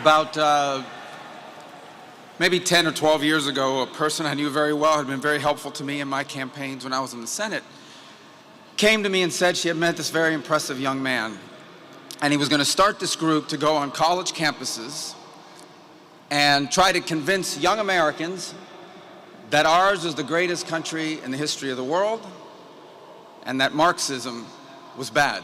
About maybe 10 or 12 years ago, a person I knew very well, had been very helpful to me in my campaigns when I was in the Senate, came to me and said she had met this very impressive young man, and he was going to start this group to go on college campuses and try to convince young Americans that ours is the greatest country in the history of the world and that Marxism was bad.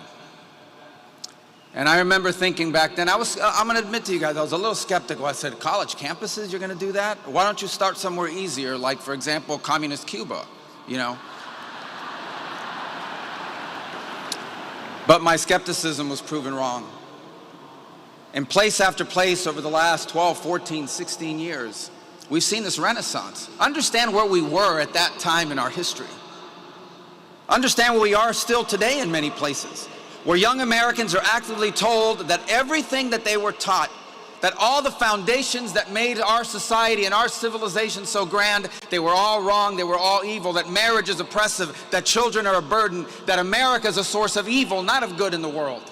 And I remember thinking back then, I'm going to admit to you guys, I was a little skeptical. I said, college campuses, you're going to do that? Why don't you start somewhere easier, like, for example, communist Cuba, you know? But my skepticism was proven wrong. In place after place over the last 12, 14, 16 years, we've seen this renaissance. Understand where we were at that time in our history. Understand where we are still today in many places, where young Americans are actively told that everything that they were taught, that all the foundations that made our society and our civilization so grand, they were all wrong, they were all evil, that marriage is oppressive, that children are a burden, that America is a source of evil, not of good in the world.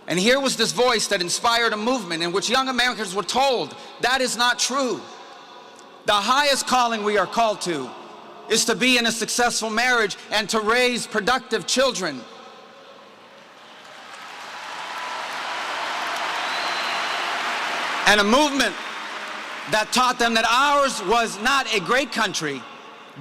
And here was this voice that inspired a movement in which young Americans were told that is not true. The highest calling we are called to is to be in a successful marriage and to raise productive children. And a movement that taught them that ours was not a great country,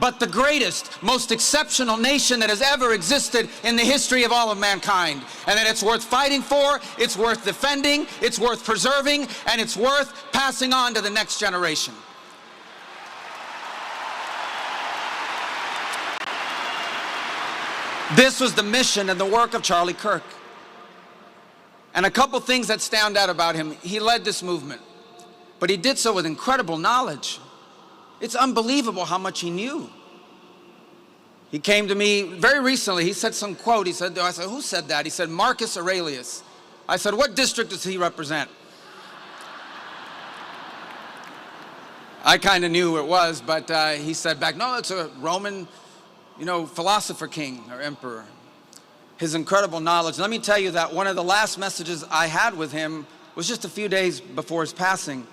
but the greatest, most exceptional nation that has ever existed in the history of all of mankind. And that it's worth fighting for, it's worth defending, it's worth preserving, and it's worth passing on to the next generation. This was the mission and the work of Charlie Kirk. And a couple things that stand out about him. He led this movement, but he did so with incredible knowledge. It's unbelievable how much he knew. He came to me very recently. He said some quote. I said, who said that? He said, Marcus Aurelius. I said, what district does he represent? I kind of knew who it was, but he said back, no, it's a Roman, philosopher king or emperor. His incredible knowledge. Let me tell you that one of the last messages I had with him was just a few days before his passing,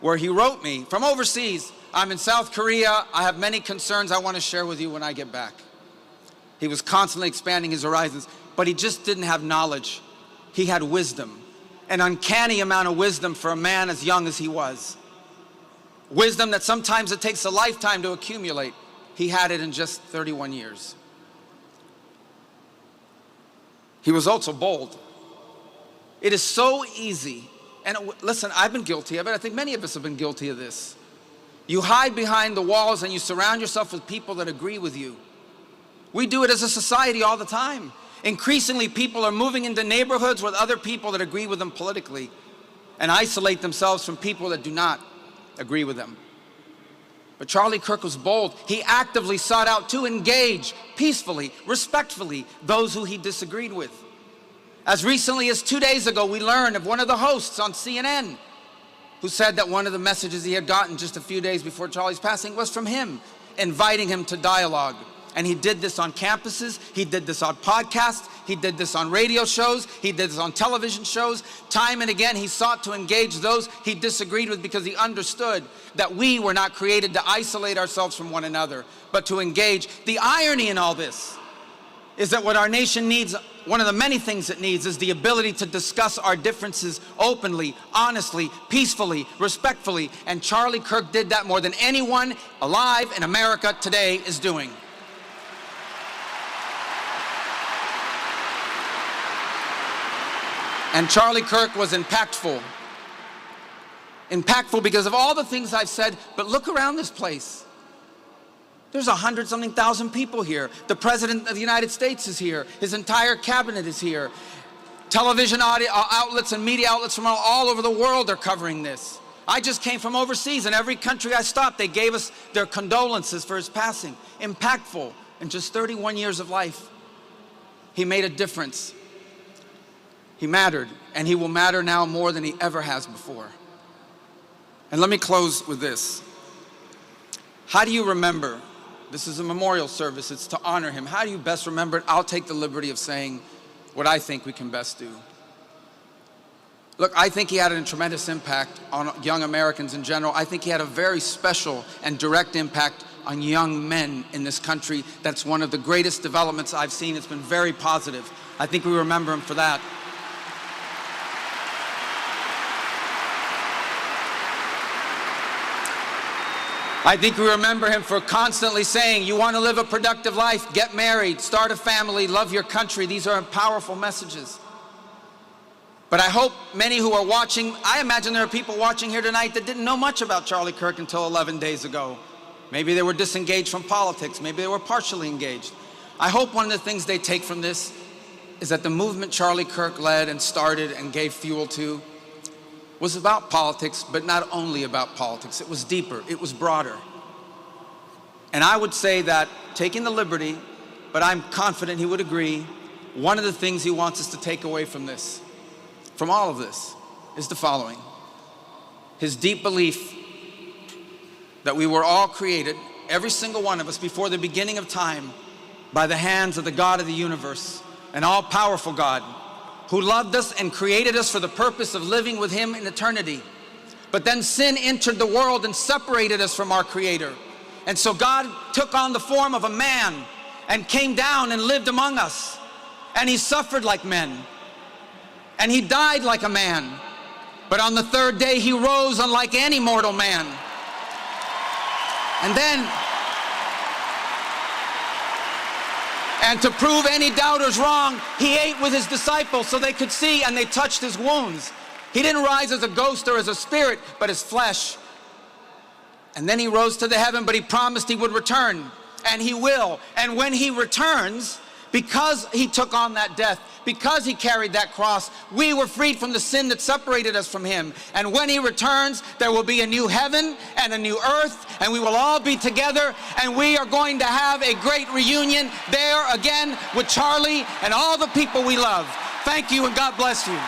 where he wrote me from overseas, I'm in South Korea, I have many concerns I want to share with you when I get back. He was constantly expanding his horizons, but he just didn't have knowledge. He had wisdom, an uncanny amount of wisdom for a man as young as he was. Wisdom that sometimes it takes a lifetime to accumulate. He had it in just 31 years. He was also bold. It is so easy, and listen, I've been guilty of it. I think many of us have been guilty of this. You hide behind the walls and you surround yourself with people that agree with you. We do it as a society all the time. Increasingly, people are moving into neighborhoods with other people that agree with them politically and isolate themselves from people that do not agree with them. But Charlie Kirk was bold. He actively sought out to engage peacefully, respectfully, those who he disagreed with. As recently as 2 days ago, we learned of one of the hosts on CNN who said that one of the messages he had gotten just a few days before Charlie's passing was from him, inviting him to dialogue. And he did this on campuses, he did this on podcasts, he did this on radio shows, he did this on television shows. Time and again, he sought to engage those he disagreed with because he understood that we were not created to isolate ourselves from one another, but to engage. The irony in all this is that what our nation needs, one of the many things it needs, is the ability to discuss our differences openly, honestly, peacefully, respectfully. And Charlie Kirk did that more than anyone alive in America today is doing. And Charlie Kirk was impactful. Impactful because of all the things I've said, but look around this place. There's 100-something thousand people here. The President of the United States is here. His entire cabinet is here. Television outlets and media outlets from all over the world are covering this. I just came from overseas, and every country I stopped, they gave us their condolences for his passing. Impactful. In just 31 years of life, he made a difference. He mattered, and he will matter now more than he ever has before. And let me close with this. How do you remember? This is a memorial service. It's to honor him. How do you best remember it? I'll take the liberty of saying what I think we can best do. Look, I think he had a tremendous impact on young Americans in general. I think he had a very special and direct impact on young men in this country. That's one of the greatest developments I've seen. It's been very positive. I think we remember him for that. I think we remember him for constantly saying, you want to live a productive life, get married, start a family, love your country. These are powerful messages. But I hope many who are watching, I imagine there are people watching here tonight that didn't know much about Charlie Kirk until 11 days ago. Maybe they were disengaged from politics. Maybe they were partially engaged. I hope one of the things they take from this is that the movement Charlie Kirk led and started and gave fuel to was about politics, but not only about politics. It was deeper, it was broader. And I would say that, taking the liberty, but I'm confident he would agree, one of the things he wants us to take away from this, from all of this, is the following. His deep belief that we were all created, every single one of us, before the beginning of time, by the hands of the God of the universe, an all-powerful God, who loved us and created us for the purpose of living with him in eternity. But then sin entered the world and separated us from our Creator. And so God took on the form of a man and came down and lived among us. And he suffered like men. And he died like a man. But on the third day he rose unlike any mortal man. And to prove any doubters wrong, he ate with his disciples so they could see, and they touched his wounds. He didn't rise as a ghost or as a spirit, but as flesh. And then he rose to the heaven, but he promised he would return, and he will. And when he returns, because he took on that death, because he carried that cross, we were freed from the sin that separated us from him. And when he returns, there will be a new heaven and a new earth, and we will all be together, and we are going to have a great reunion there again with Charlie and all the people we love. Thank you, and God bless you.